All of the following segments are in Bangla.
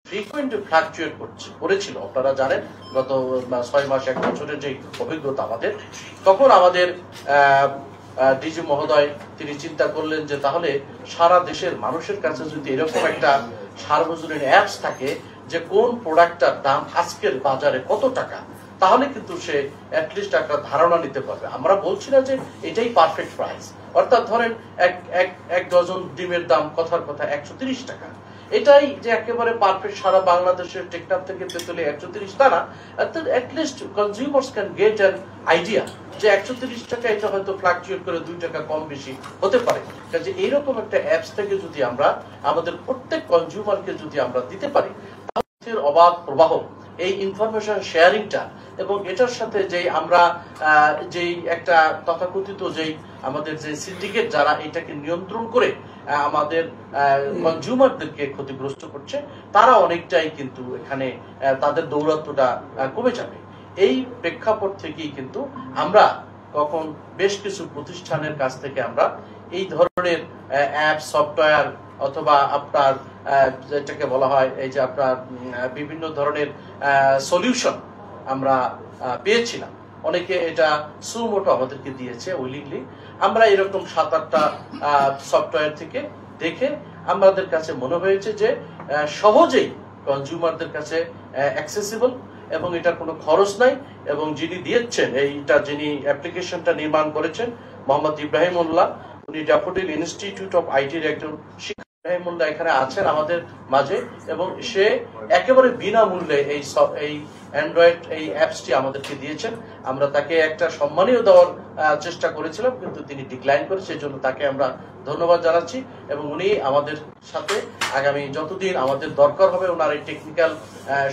ফ্রিকুয়েন্টলি ফ্লাকচুয়েট করেছিল। আপনারা জানেন গত 6 মাস 1 বছরের যে অভিজ্ঞতা আমাদের, তখন আমাদের ডিজি মহোদয় তিনি চিন্তা করলেন যে তাহলে সারা দেশের মানুষের কাছে যদি এরকম একটা সার্বজনীন অ্যাপস থাকে যে কোন প্রোডাক্টটার দাম আজকের বাজারে কত টাকা, তাহলে কিন্তু সে অ্যাটলিস্ট একটা ধারণা নিতে পারবে। আমরা বলছি না যে এটাই পারফেক্ট প্রাইস, অর্থাৎ ধরেন এক ডজন ডিমের দাম কথার কথা 130 টাকা, এটাই যে একেবারে পারফেক্ট সারা বাংলাদেশের টেকনাফ থেকে তেতুলিয়া 130 তা না, at least consumers can get an idea যে 130 টাকা এটা হয়তো ফ্লাকচুয়েট করে 2 টাকা কম বেশি হতে পারে। কাজে এইরকম একটা অ্যাপস থেকে যদি আমরা আমাদের প্রত্যেক কনজিউমারকে যদি আমরা দিতে পারি, তাহলে অবাধ প্রবাহ এই ইনফরমেশন শেয়ারিংটা এবং এটার সাথে যেই আমরা যেই একটা তথাকথিত যেই আমাদের যে সিন্ডিকেট যারা এটাকে নিয়ন্ত্রণ করে আমাদের কনজিউমারদেরকে ক্ষতিগ্রস্ত করছে, তারা অনেকটাই কিন্তু এখানে তাদের দৌরাত্ম্যটা কমে যাবে। এই প্রেক্ষাপট থেকেই কিন্তু আমরা তখন বেশ কিছু প্রতিষ্ঠানের কাছ থেকে আমরা এই ধরনের অ্যাপ সফটওয়্যার অথবা আপনার যেটাকে বলা হয় এই যে আপনার বিভিন্ন ধরনের সলিউশন আমরা পেয়েছিলাম। অনেকে এটা সুমোটো আমাদেরকে দিয়েছে উইলিংলি। আমরা এরকম 7-8টা সফটওয়্যার থেকে দেখে আমাদের কাছে মনে হয়েছে যে সহজেই কনজিউমারদের কাছে অ্যাক্সেসিবল এবং এটার কোনো খরচ নাই, এবং যিনি দিয়েছেন এইটা, যিনি অ্যাপ্লিকেশনটা নির্মাণ করেছেন মোহাম্মদ ইব্রাহিমুল্লাহ, উনি ড্যাফোডিল ইনস্টিটিউট অফ আইটির একজন শিক্ষক। ইব্রাহিমুল্লাহ এখানে আছেন আমাদের মাঝে, এবং সে একেবারে বিনামূল্যে এই অ্যান্ড্রয়েড এই অ্যাপসটি আমাদেরকে দিয়েছেন। আমরা তাকে একটা সম্মানীয় দেওয়ার চেষ্টা করেছিলাম, কিন্তু তিনি ডিক্লাইন করেছে, এই জন্য তাকে আমরা ধন্যবাদ জানাচ্ছি। এবং উনি আমাদের সাথে আগামী যতদিন আমাদের দরকার হবে ওনার এই টেকনিক্যাল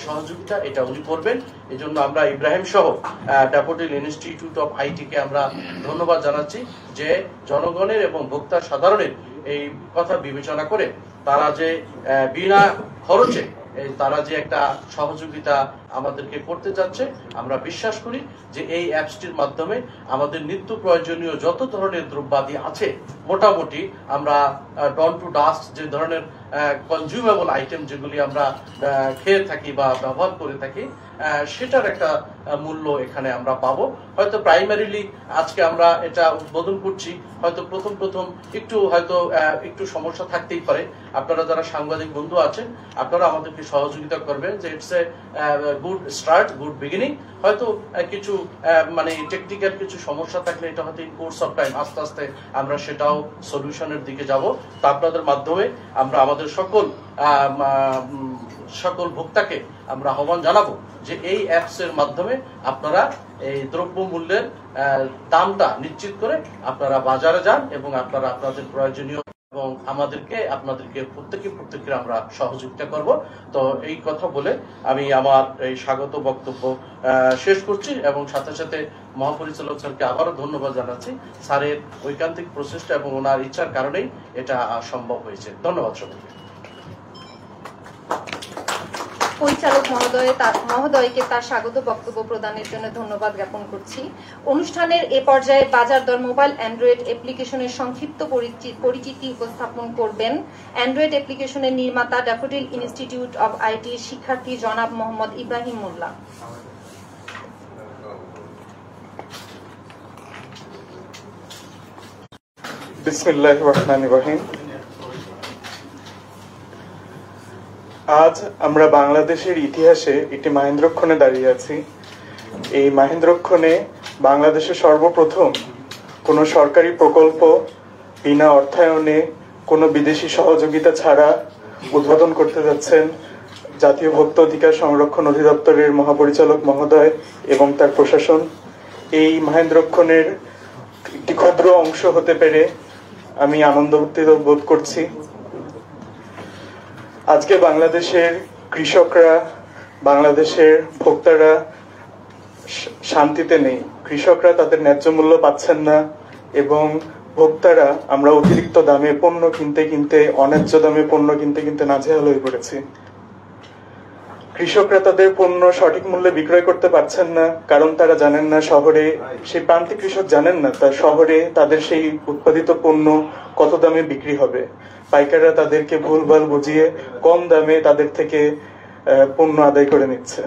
সহযোগিতা এটা উনি করবেন। এই জন্য আমরা ইব্রাহিম সহ ড্যাফোডিল ইনস্টিটিউট অফ আইটিকে আমরা ধন্যবাদ জানাচ্ছি যে জনগণের এবং ভোক্তা সাধারণের এই কথা বিবেচনা করে তারা যে বিনা খরচে তারা যে একটা সহযোগিতা আমাদেরকে করতে যাচ্ছে, আমরা বিশ্বাস করি যে এই অ্যাপসটির মাধ্যমে আমাদের নিত্য প্রয়োজনীয় যত ধরনের দ্রব্যাদি আছে মোটামুটি আমরা ডন টু ডাস্ট যে ধরনের কনজিউমেবল আইটেম যেগুলি আমরা খেয়ে থাকি বা ব্যবহার করে থাকি, সেটার একটা মূল্য এখানে আমরা পাবো। হয়তো প্রাইমারিলি আজকে আমরা এটা উদ্বোধন করছি, হয়তো প্রথম একটু সমস্যা থাকতেই পারে। আপনারা যারা সাংবাদিক বন্ধু আছেন আপনারা আমাদেরকে সহযোগিতা করবেন যে it's a good start, good beginning. হয়তো কিছু মানে টেকনিক্যাল কিছু সমস্যা থাকলে এটা হয়তো ইন কোর্স অফ টাইম আস্তে আস্তে আমরা সেটাও সলিউশনের দিকে যাব। তা আপনাদের মাধ্যমে আমরা আমাদের সকল ভোক্তাকে আমরা আহ্বান জানাবো যে এই অ্যাপস এর মাধ্যমে আপনারা এই দ্রব্য মূল্যের দামটা নিশ্চিত করে আপনারা বাজারে যান এবং আপনারা আপনাদের প্রয়োজনীয় এবং আপনাদেরকে প্রত্যেকের আমরা সহযোগিতা করব। তো এই কথা বলে আমি আমার এই স্বাগত বক্তব্য শেষ করছি এবং সাথে সাথে মহাপরিচালক স্যারকে আবারও ধন্যবাদ জানাচ্ছি। স্যারের ঐকান্তিক প্রচেষ্টা এবং ওনার ইচ্ছার কারণেই এটা সম্ভব হয়েছে। ধন্যবাদ সবাইকে। পরিচালক মহোদয়কে তার স্বাগত বক্তব্য প্রদানের জন্য ধন্যবাদ জ্ঞাপন করছি। অনুষ্ঠানের এ পর্যায়ে বাজার দর মোবাইল অ্যান্ড্রয়েড অ্যাপ্লিকেশনের সংক্ষিপ্ত পরিচিতি উপস্থাপন করবেন অ্যান্ড্রয়েড অ্যাপ্লিকেশনের নির্মাতা ড্যাফোডিল ইনস্টিটিউট অব আইটির শিক্ষার্থী জনাব মোহাম্মদ ইব্রাহিম মোল্লা। বিসমিল্লাহির রহমানির রহিম। আজ আমরা বাংলাদেশের ইতিহাসে একটি মাহেন্দ্রক্ষণে দাঁড়িয়ে আছি। এই মাহেন্দ্রক্ষণে বাংলাদেশে সর্বপ্রথম কোনো সরকারি প্রকল্প বিনা অর্থায়নে কোনো বিদেশি সহযোগিতা ছাড়া উদ্বোধন করতে যাচ্ছেন জাতীয় ভোক্তা অধিকার সংরক্ষণ অধিদপ্তরের মহাপরিচালক মহোদয় এবং তার প্রশাসন। এই মাহেন্দ্রক্ষণের একটি ক্ষুদ্র অংশ হতে পেরে আমি আনন্দিত বোধ করছি। আজকে বাংলাদেশের কৃষকরা, বাংলাদেশের ভোক্তারা শান্তিতে নেই। কৃষকরা তাদের ন্যায্য মূল্য পাচ্ছেন না এবং ভোক্তারা আমরা অতিরিক্ত দামে পণ্য কিনতে অন্যায্য দামে পণ্য কিনতে নাজেহাল হয়ে পড়েছি। কৃষকরা তাদের পণ্য সঠিক মূল্যে বিক্রয় করতে পারছেন না, কারণ তারা জানেন না শহরে, সেই প্রান্তিক কৃষক জানেন না তার শহরে তাদের সেই উৎপাদিত পণ্য কত দামে বিক্রি হবে। পাইকাররা তাদেরকে ভুলভাল বুঝিয়ে কম দামে তাদের থেকে পণ্য আদায় করে নিচ্ছে।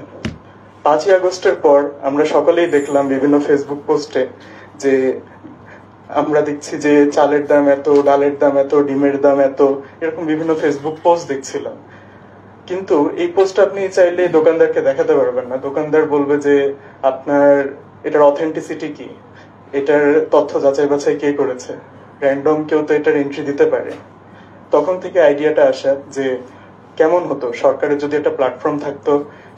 5ই আগস্টের পর আমরা সকলেই দেখলাম বিভিন্ন ফেসবুক পোস্টে যে আমরা দেখছি যে চালের দাম এত, ডালের দাম এত, ডিমের দাম এত, এরকম বিভিন্ন ফেসবুক পোস্ট দেখছিলাম। কিন্তু এই পোস্ট আপনি চাইলে দোকানদারকে দেখাতে পারবেন না। দোকানদার বলবে যে আপনার এটার অথেন্টিসিটি কি, এটার তথ্য যাচাই বাছাই কে করেছে, র্যান্ডম কেউ তো এটার এন্ট্রি দিতে পারে। তখন থেকে আইডিয়াটা আসা যে কেমন হতো সরকারের যদি একটা প্ল্যাটফর্ম থাকতো,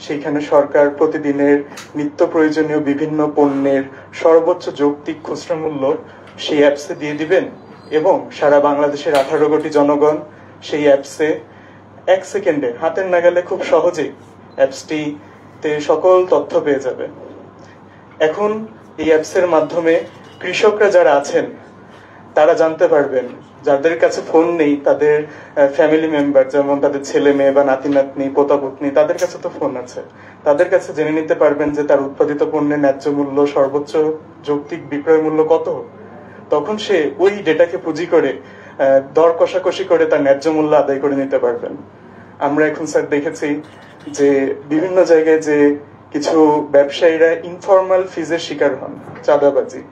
সেইখানে সরকার প্রতিদিনের নিত্য প্রয়োজনীয় বিভিন্ন পণ্যের সর্বোচ্চ যৌক্তিক খুচরা মূল্য সেই অ্যাপসে দিয়ে দিবেন এবং সারা বাংলাদেশের 18 কোটি জনগণ সেই অ্যাপসে 1 সেকেন্ডে হাতের নাগালে খুব সহজেই অ্যাপসটিতে সকল তথ্য পেয়ে যাবে। এখন এই অ্যাপসের মাধ্যমে কৃষকরা যারা আছেন তারা জানতে পারবেন, যাদের কাছে ফোন নেই তাদের ফ্যামিলি মেম্বার, যেমন তাদের ছেলে মেয়ে বা নাতি নাতনি, পোতা পুতনি, তাদের কাছে তো ফোন আছে, তাদের কাছে জেনে নিতে পারবেন যে তার উৎপাদিত পণ্যের ন্যায্য মূল্য, সর্বোচ্চ যৌক্তিক বিক্রয় মূল্য কত। তখন সে ওই ডেটাকে পুঁজি করে দর কষাকষি করে তার ন্যায্য মূল্য আদায় করে নিতে পারবেন। আমরা এখন স্যার দেখেছি যে বিভিন্ন জায়গায় যে কিছু ব্যবসায়ীরা ইনফর্মাল ফিজের শিকার হন, চাঁদাবাজি।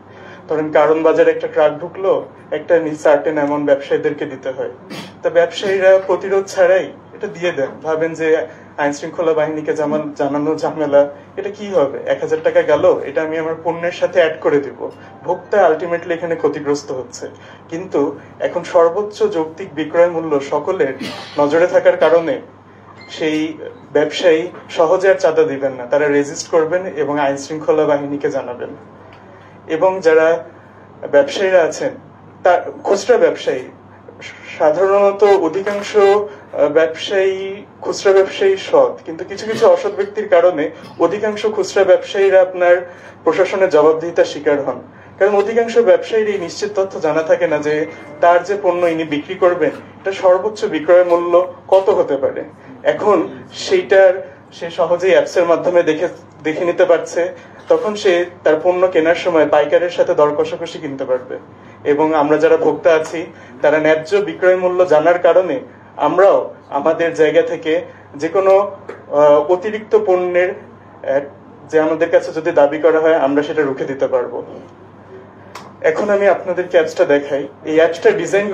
ধরেন কারণ বাজারে একটা ট্রাক ঢুকলো, একটা সার্টেন এমন ব্যবসায়ীদেরকে দিতে হয়, তা ব্যবসায়ীরা প্রতিরোধ ছাড়াই এটা দিয়ে দেন, ভাবেন যে আইন শৃঙ্খলা বাহিনীকে জানানো ঝামেলা, এটা কি হবে, 1000 টাকা গেল, এটা আমি আমার পণ্যের সাথে অ্যাড করে দিব। ভোক্তা আলটিমেটলি এখানে ক্ষতিগ্রস্ত হচ্ছে। কিন্তু এখন সর্বোচ্চ যৌক্তিক বিক্রয় মূল্য সকলের নজরে থাকার কারণে সেই ব্যবসায়ী সহজে আর চাঁদা দিবেন না, তারা রেজিস্ট করবেন এবং আইন শৃঙ্খলা বাহিনীকে জানাবেন। এবং যারা ব্যবসায়ীরা আছেন, তার খুচরা ব্যবসায়ী, সাধারণত অধিকাংশ ব্যবসায়ী, খুচরা ব্যবসায়ী সৎ, কিন্তু কিছু কিছু অসৎ ব্যক্তির কারণে অধিকাংশ খুচরা ব্যবসায়ীরা আপনার প্রশাসনের জবাবদিহিতার শিকার হন। কারণ অধিকাংশ ব্যবসায়ীর এই নিশ্চিত তথ্য জানা থাকে না যে তার যে পণ্য ইনি বিক্রি করবেন এটা সর্বোচ্চ বিক্রয় মূল্য কত হতে পারে। এখন সেইটার সে সহজেই অ্যাপসের মাধ্যমে দেখে নিতে পারছে। তখন সে তার পণ্য কেনার সময় পাইকারের সাথে দর কষাকষি কিনতে পারবে। এবং আমরা যারা ভোক্তা আছি তারা ন্যায্য বিক্রয় মূল্য জানার কারণে আমরাও আমাদের জায়গা থেকে যে কোনো অতিরিক্ত পণ্যের যে আমাদের কাছে যদি দাবি করা হয় আমরা সেটা রুখে দিতে পারবো। এখন আমি আপনাদেরকে অ্যাপসটা দেখাই। এই অ্যাপসটা ডিজাইন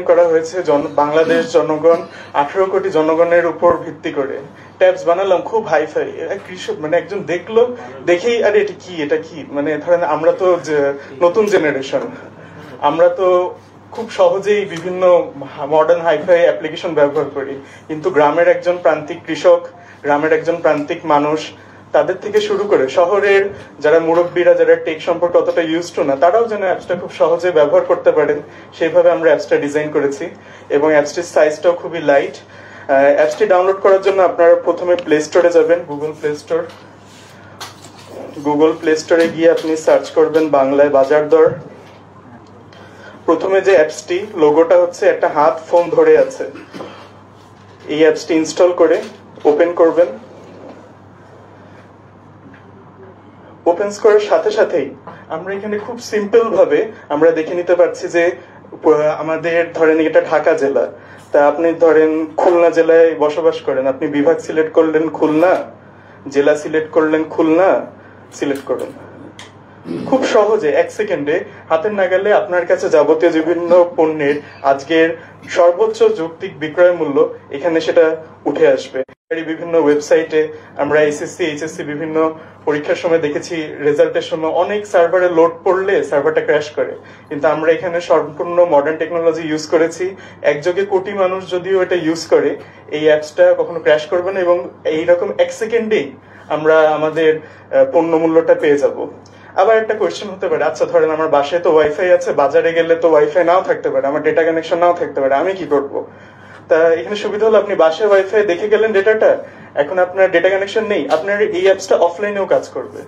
করা হয়েছে বাংলাদেশ জনগণ, 18 কোটি জনগণের উপর ভিত্তি করে ট্যাবস বানালাম, খুব হাইফাই। কৃষক মানে একজন দেখলো, দেখেই আরে এটা কি মানে ধরেন আমরা তো নতুন জেনারেশন, আমরা তো খুব সহজেই বিভিন্ন মডার্ন হাইফাই অ্যাপ্লিকেশন ব্যবহার করি, কিন্তু গ্রামের একজন প্রান্তিক কৃষক, গ্রামের একজন প্রান্তিক মানুষ, তাদের থেকে শুরু করে শহরের যারা মুরব্বীরা, যারা টেক সম্পর্কে অতটা ইউজ টু না, তারাও যেন অ্যাপসটা খুব সহজে ব্যবহার করতে পারেন সেইভাবে আমরা অ্যাপসটা ডিজাইন করেছি। এবং অ্যাপসটির সাইজটাও খুবই লাইট। অ্যাপসটি ডাউনলোড করার জন্য আপনারা প্রথমে প্লে স্টোরে যাবেন, গুগল প্লে স্টোরে গিয়ে আপনি সার্চ করবেন বাংলায় বাজার দর। প্রথমে যে অ্যাপসটি লোগোটা হচ্ছে একটা হাত ফোন ধরে আছে, এই অ্যাপসটি ইনস্টল করে ওপেন করবেন। ওপেন করার সাথে সাথেই আমরা এখানে খুব সিম্পল ভাবে আমরা দেখে নিতে পারছি যে আমাদের ধরেন এটা ঢাকা জেলা, তা আপনি ধরেন খুলনা জেলায় বসবাস করেন, আপনি বিভাগ সিলেক্ট করলেন খুলনা, জেলা সিলেক্ট করলেন খুলনা, সিলেক্ট করুন। খুব সহজে 1 সেকেন্ডে হাতের নাগালে আপনার কাছে যাবতীয় বিভিন্ন পণ্যের আজকের সর্বোচ্চ যৌক্তিক বিক্রয় মূল্য এখানে সেটা উঠে আসবে। বিভিন্ন ওয়েবসাইটে আমরা এসএসসি, এইচএসসি বিভিন্ন পরীক্ষার সময় দেখেছি রেজাল্টের সময় অনেক সার্ভারে লোড পড়লে সার্ভারটা ক্র্যাশ করে, কিন্তু আমরা এখানে সম্পূর্ণ মডার্ন টেকনোলজি ইউজ করেছি। একযোগে কোটি মানুষ যদিও এটা ইউজ করে, এই অ্যাপসটা কখনো ক্র্যাশ করবে না এবং এইরকম 1 সেকেন্ডেই আমরা আমাদের পণ্য মূল্যটা পেয়ে যাব। আবার একটা কোয়েশ্চেন হতে পারে, আচ্ছা ধরেন আমার বাসায় তো ওয়াইফাই আছে, বাজারে গেলে তো ওয়াইফাই নাও থাকতে পারে, আমার ডেটা কানেকশন নাও থাকতে পারে, আমি কি করব? তা এখানে সুবিধা হলো আপনি বাসায় ওয়াইফাই দেখে গেলেন ডেটাটা, এখন আপনার ডেটা কানেকশন নেই, আপনার এই অ্যাপসটা অফলাইনেও কাজ করবে।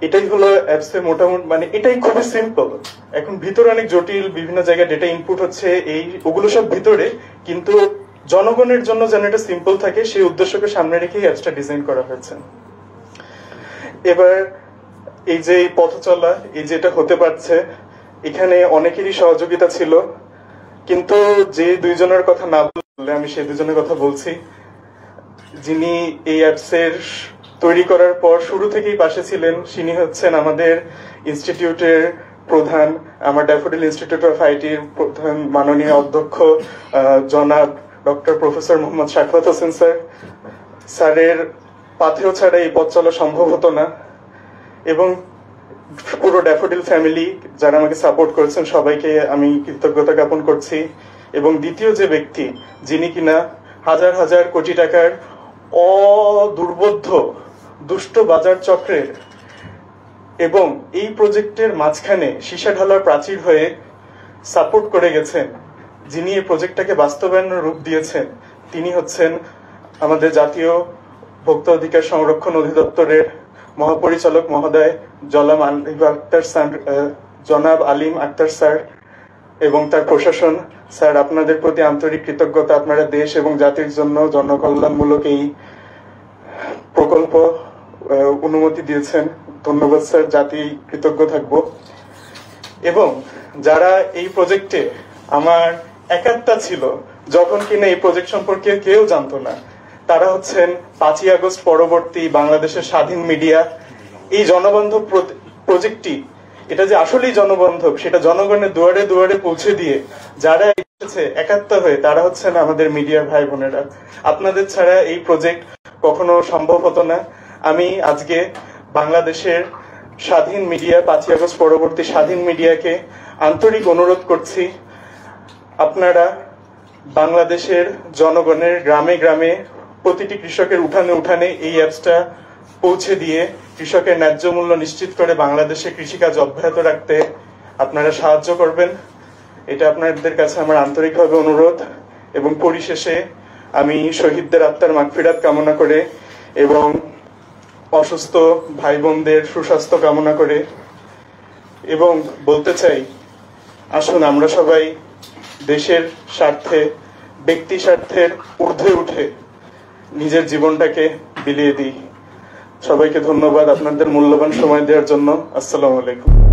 এটাই হলো অ্যাপসের মোটামুটি মানে এটাই খুবই সিম্পল। এখন ভিতরে অনেক জটিল বিভিন্ন জায়গায় ডেটা ইনপুট হচ্ছে, ওগুলো সব ভিতরে, কিন্তু জনগণের জন্য যেন এটা সিম্পল থাকে সেই উদ্দেশ্যকে সামনে রেখে অ্যাপসটা ডিজাইন করা হয়েছে। এবার এই যে পথ চলা, এই যেটা হতে পারছে, এখানে অনেকেরই সহযোগিতা ছিল। কিন্তু যে দুইজনের কথা না বললে আমি সেই দুজনের কথা বলছি, যিনি এই অ্যাপস এর তৈরি করার পর শুরু থেকেই পাশে ছিলেন। তিনি হচ্ছেন আমাদের ইনস্টিটিউটের প্রধান, আমার ড্যাফোডিল ইনস্টিটিউট অফ আইটির প্রধান মাননীয় অধ্যক্ষ জনাব doctor professor Mohammad Shakwat Hossain sir. স্যারের পাথেও ছাড়া এই পথ চলা সম্ভব হতো না। এবং পুরো ড্যাফোডিল ফ্যামিলি যারা আমাকে সাপোর্ট করেছেন সবাইকে আমি কৃতজ্ঞতা জ্ঞাপন করছি। এবং দ্বিতীয় যে ব্যক্তি, যিনি কিনা হাজার হাজার কোটি টাকার অদুর্বোধ্য দুষ্ট বাজার চক্রের এবং এই প্রজেক্টের মাঝখানে সীসা ঢালার প্রাচীর হয়ে সাপোর্ট করে গেছেন, যিনি এই প্রজেক্টটাকে বাস্তবায়নের রূপ দিয়েছেন, তিনি হচ্ছেন আমাদের জাতীয় ভোক্তা অধিকার সংরক্ষণ অধিদপ্তরের মহাপরিচালক মহোদয় জনাব আলিম আক্তার স্যার এবং তার প্রশাসন। স্যার, আপনাদের প্রতি আন্তরিক কৃতজ্ঞতা। আপনারা দেশ এবং জাতির জন্য জনকল্যাণমূলক এই প্রকল্প অনুমতি দিয়েছেন। ধন্যবাদ স্যার, জাতি কৃতজ্ঞ থাকব। এবং যারা এই প্রজেক্টে আমার একাত্তা ছিল, যখন কিনা এই প্রজেক্ট সম্পর্কে কেউ জানতো না, তারা হচ্ছেন 5ই আগস্ট পরবর্তী বাংলাদেশের স্বাধীন মিডিয়া। এই জনবান্ধব প্রজেক্টটি, এটা যে আসলেই জনবান্ধব সেটা জনগণের দুয়ারে দুয়ারে পৌঁছে দিয়ে যারা এসেছে একাত্তা হয়ে, তারা হচ্ছেন আমাদের মিডিয়ার ভাই বোনেরা। আপনাদের ছাড়া এই প্রজেক্ট কখনো সম্ভব হতো না। আমি আজকে বাংলাদেশের স্বাধীন মিডিয়া, 5ই আগস্ট পরবর্তী স্বাধীন মিডিয়াকে আন্তরিক অনুরোধ করছি, আপনারা বাংলাদেশের জনগণের গ্রামে গ্রামে প্রতিটি কৃষকের উঠানে উঠানে এই অ্যাপসটা পৌঁছে দিয়ে কৃষকের ন্যায্য মূল্য নিশ্চিত করে বাংলাদেশে কৃষিকাজ অব্যাহত রাখতে আপনারা সাহায্য করবেন। এটা আপনাদের কাছে আমার আন্তরিকভাবে অনুরোধ। এবং পরিশেষে আমি শহীদদের আত্মার মাগফিরাত কামনা করে এবং অসুস্থ ভাই বোনদের সুস্বাস্থ্য কামনা করে এবং বলতে চাই, আসুন আমরা সবাই দেশের স্বার্থে, ব্যক্তি স্বার্থের ঊর্ধ্বে উঠে নিজের জীবনটাকে বিলিয়ে দিই। সবাইকে ধন্যবাদ আপনাদের মূল্যবান সময় দেওয়ার জন্য। আসসালামু আলাইকুম।